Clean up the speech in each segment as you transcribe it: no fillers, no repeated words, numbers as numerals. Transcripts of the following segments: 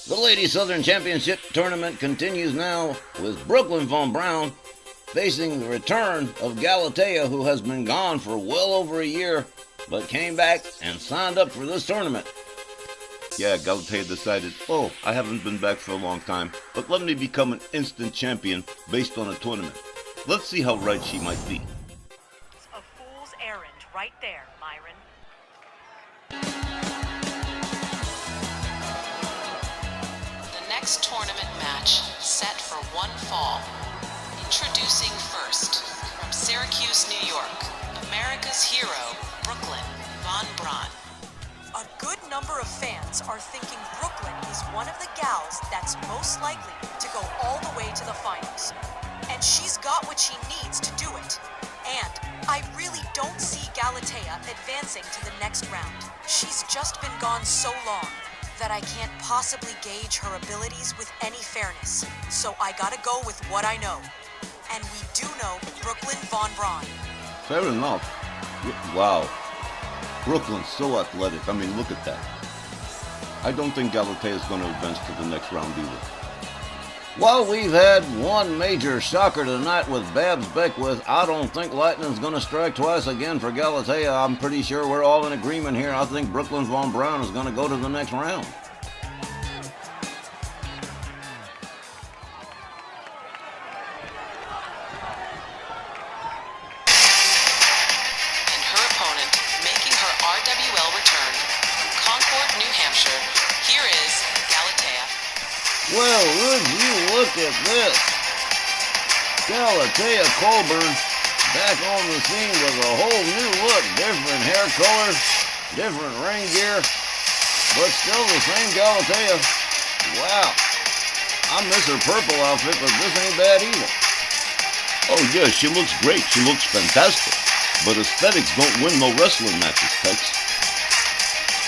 The Lady Southern Championship tournament continues now with Brooklyn von Braun facing the return of Galatea, who has been gone for well over a year, but came back and signed up for this tournament. Yeah, Galatea decided, I haven't been back for a long time, but let me become an instant champion based on a tournament. Let's see how right she might be. A fool's errand right there, Myron. The next tournament match set for one fall. Introducing first, from Syracuse, New York, America's hero, Brooklyn von Braun. A good number of fans are thinking Brooklyn is one of the gals that's most likely to go all the way to the finals. And she's got what she needs to do it. And I really don't see Galatea advancing to the next round. She's just been gone so long that I can't possibly gauge her abilities with any fairness. So I gotta go with what I know. And we do know Brooklyn von Braun. Fair enough. Wow. Brooklyn's so athletic. I mean, look at that. I don't think Galatea is going to advance to the next round either. Well, we've had one major shocker tonight with Babs Beckwith. I don't think lightning's going to strike twice again for Galatea. I'm pretty sure we're all in agreement here. I think Brooklyn von Braun is going to go to the next round. RWL return from Concord, New Hampshire. Here is Galatea. Well, would you look at this? Galatea Colburn back on the scene with a whole new look. Different hair colors, different ring gear, but still the same Galatea. Wow. I miss her purple outfit, but this ain't bad either. Oh yeah, she looks great. She looks fantastic. But aesthetics don't win no wrestling matches, Tex.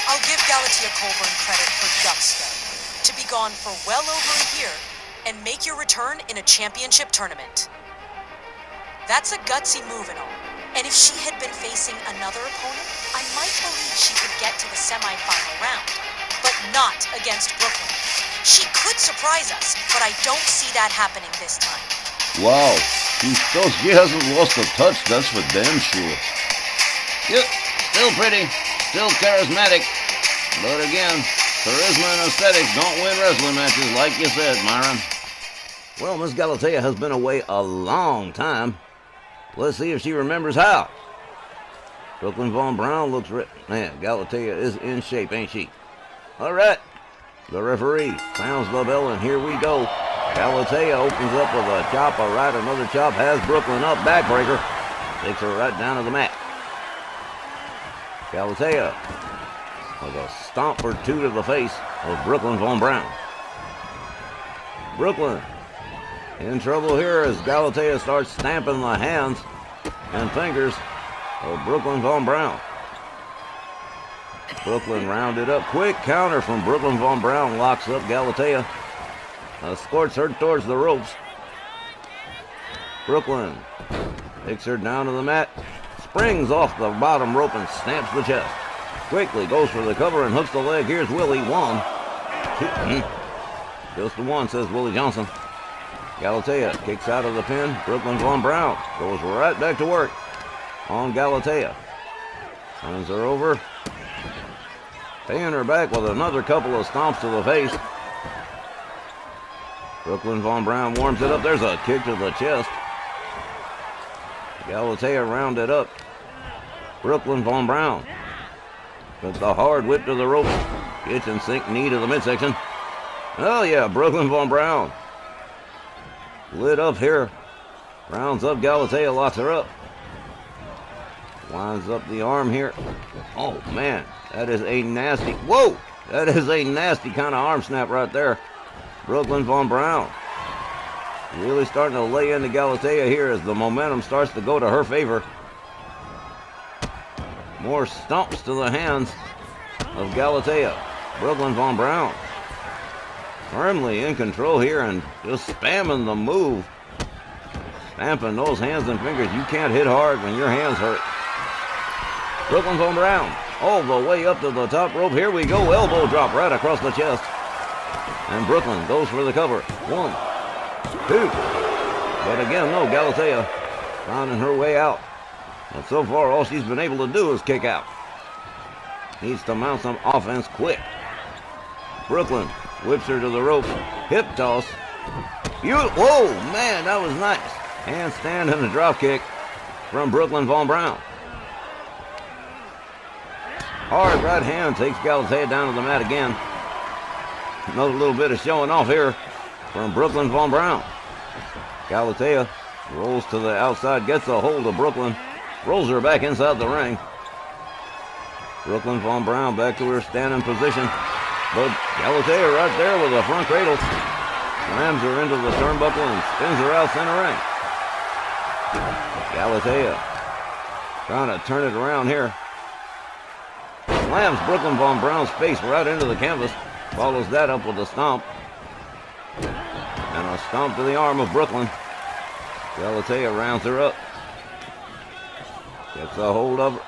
I'll give Galatea Colburn credit for guts, though. To be gone for well over a year and make your return in a championship tournament. That's a gutsy move and all. And if she had been facing another opponent, I might believe she could get to the semifinal round. But not against Brooklyn. She could surprise us, but I don't see that happening this time. Wow. She hasn't lost a touch, that's for damn sure. Yep, still pretty, still charismatic. But again, charisma and aesthetics don't win wrestling matches, like you said, Myron. Well, Miss Galatea has been away a long time. Let's see if she remembers how. Brooklyn von Braun looks man, Galatea is in shape, ain't she? All right, the referee sounds the bell, and here we go. Galatea opens up with a chop, a right, another chop, has Brooklyn up, backbreaker. Takes her right down to the mat. Galatea with a stomp or two to the face of Brooklyn von Braun. Brooklyn in trouble here as Galatea starts stamping the hands and fingers of Brooklyn von Braun. Brooklyn rounded up. Quick counter from Brooklyn von Braun locks up Galatea. Escorts her towards the ropes. Brooklyn takes her down to the mat, springs off the bottom rope and stamps the chest. Quickly goes for the cover and hooks the leg. Here's Willie. One. Two. Just the one, says Willie Johnson. Galatea kicks out of the pin. Brooklyn von Braun goes right back to work on Galatea. Turns her over. Paying her back with another couple of stomps to the face. Brooklyn von Braun warms it up. There's a kick to the chest. Galatea rounded up. Brooklyn von Braun with the hard whip to the rope. Kitchen sink knee to the midsection. Oh yeah, Brooklyn von Braun lit up here. Rounds up Galatea, locks her up. Winds up the arm here. Oh man, that is a nasty, whoa! That is a nasty kind of arm snap right there. Brooklyn von Braun really starting to lay into Galatea here as the momentum starts to go to her favor. More stomps to the hands of Galatea. Brooklyn von Braun firmly in control here and just spamming the move. Stamping those hands and fingers. You can't hit hard when your hands hurt. Brooklyn von Braun all the way up to the top rope. Here we go. Elbow drop right across the chest. And Brooklyn goes for the cover. 1, 2. But again, no, Galatea finding her way out. And so far, all she's been able to do is kick out. Needs to mount some offense quick. Brooklyn whips her to the ropes. Hip toss. Beautiful. Whoa, man, that was nice. Handstand and a drop kick from Brooklyn Von Braun. Hard right hand takes Galatea down to the mat again. Another little bit of showing off here from Brooklyn Von Braun. Galatea rolls to the outside, gets a hold of Brooklyn, rolls her back inside the ring. Brooklyn Von Braun back to her standing position. But Galatea right there with a front cradle. Slams her into the turnbuckle and spins her out center ring. Galatea trying to turn it around here. Slams Brooklyn Von Braun's face right into the canvas. Follows that up with a stomp. And a stomp to the arm of Brooklyn. Galatea rounds her up. Gets a hold of her.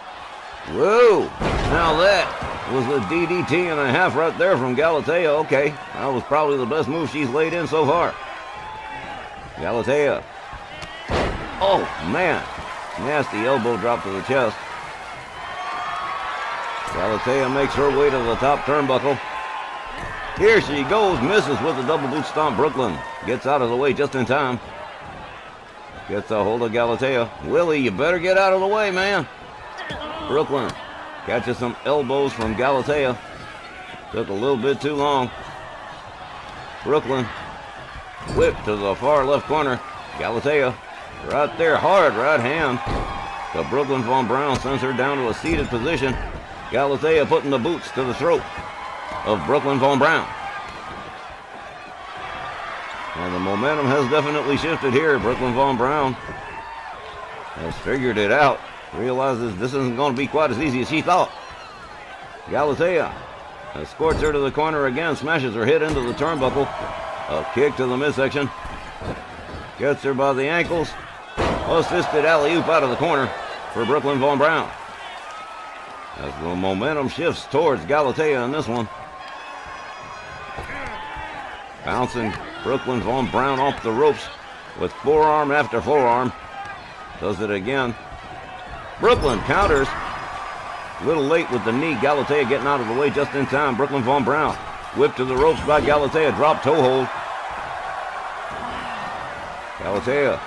Whoa! Now that was a DDT and a half right there from Galatea. Okay, that was probably the best move she's laid in so far. Galatea. Oh, man. Nasty elbow drop to the chest. Galatea makes her way to the top turnbuckle. Here she goes, misses with the double boot stomp. Brooklyn gets out of the way just in time. Gets a hold of Galatea. Willie, you better get out of the way, man. Brooklyn catches some elbows from Galatea. Took a little bit too long. Brooklyn whip to the far left corner. Galatea right there, hard right hand. But Brooklyn Von Braun sends her down to a seated position. Galatea putting the boots to the throat of Brooklyn Von Braun. And the momentum has definitely shifted here. Brooklyn Von Braun has figured it out. Realizes this isn't going to be quite as easy as she thought. Galatea escorts her to the corner again, smashes her head into the turnbuckle. A kick to the midsection. Gets her by the ankles. Assisted alley-oop out of the corner for Brooklyn Von Braun. As the momentum shifts towards Galatea in this one. Bouncing Brooklyn Von Braun off the ropes with forearm after forearm. Does it again. Brooklyn counters. A little late with the knee. Galatea getting out of the way just in time. Brooklyn Von Braun whipped to the ropes by Galatea. Drop toe hold. Galatea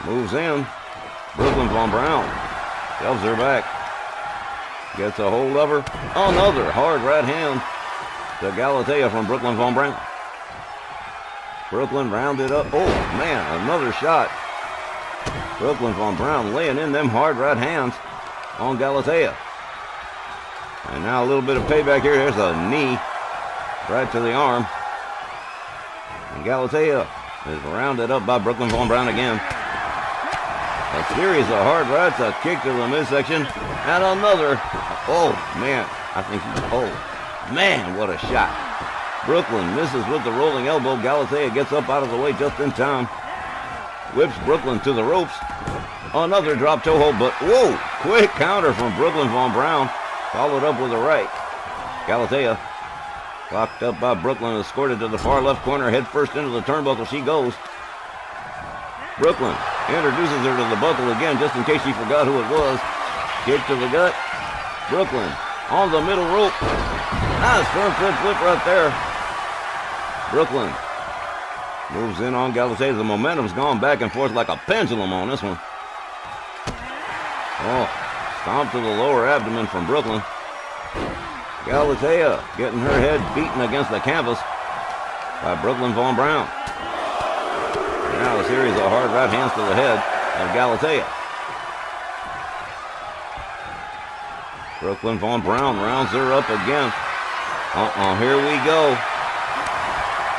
moves in. Brooklyn Von Braun shoves her back. Gets a hold of her. Another hard right hand to Galatea from Brooklyn Von Braun. Brooklyn rounded up. Oh, man, another shot. Brooklyn Von Braun laying in them hard right hands on Galatea. And now a little bit of payback here. There's a knee right to the arm. And Galatea is rounded up by Brooklyn Von Braun again. A series of hard rights, a kick to the midsection, and another. Oh, man. I think oh, man, what a shot. Brooklyn misses with the rolling elbow. Galatea gets up out of the way just in time. Whips Brooklyn to the ropes. Another drop toe hold, but whoa, quick counter from Brooklyn Von Braun. Followed up with a right. Galatea locked up by Brooklyn, escorted to the far left corner, head first into the turnbuckle. She goes. Brooklyn introduces her to the buckle again, just in case she forgot who it was. Kick to the gut. Brooklyn on the middle rope. Nice front flip right there. Brooklyn moves in on Galatea. The momentum's gone back and forth like a pendulum on this one. Oh, stomp to the lower abdomen from Brooklyn. Galatea getting her head beaten against the canvas by Brooklyn Von Braun. Now a series of hard right hands to the head of Galatea. Brooklyn Von Braun rounds her up again. Here we go.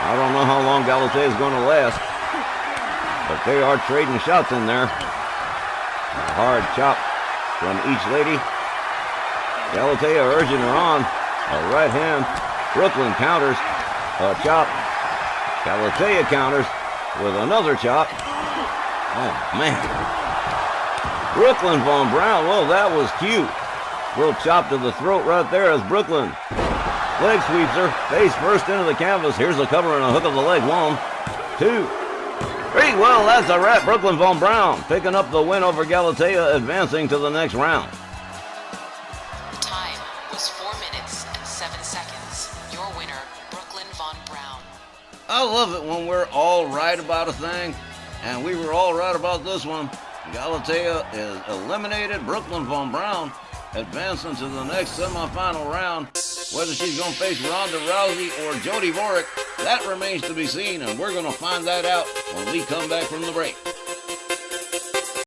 I don't know how long Galatea is going to last, but they are trading shots in there. A hard chop from each lady. Galatea urging her on. A right hand. Brooklyn counters. A chop. Galatea counters with another chop. Oh, man. Brooklyn Von Braun. Well, that was cute. Little chop to the throat right there as Brooklyn Leg sweeps her. Face first into the canvas. Here's the cover and a hook of the leg. 1, 2, 3. Well, that's a wrap. Brooklyn von Braun picking up the win over Galatea, advancing to the next round. Time was 4 minutes and 7 seconds. Your winner, Brooklyn von Braun. I love it when we're all right about a thing, and we were all right about this one. Galatea is eliminated. Brooklyn von Braun advancing to the next semifinal round. Whether she's going to face Ronda Rousey or Jody Vorek, that remains to be seen, and we're going to find that out when we come back from the break.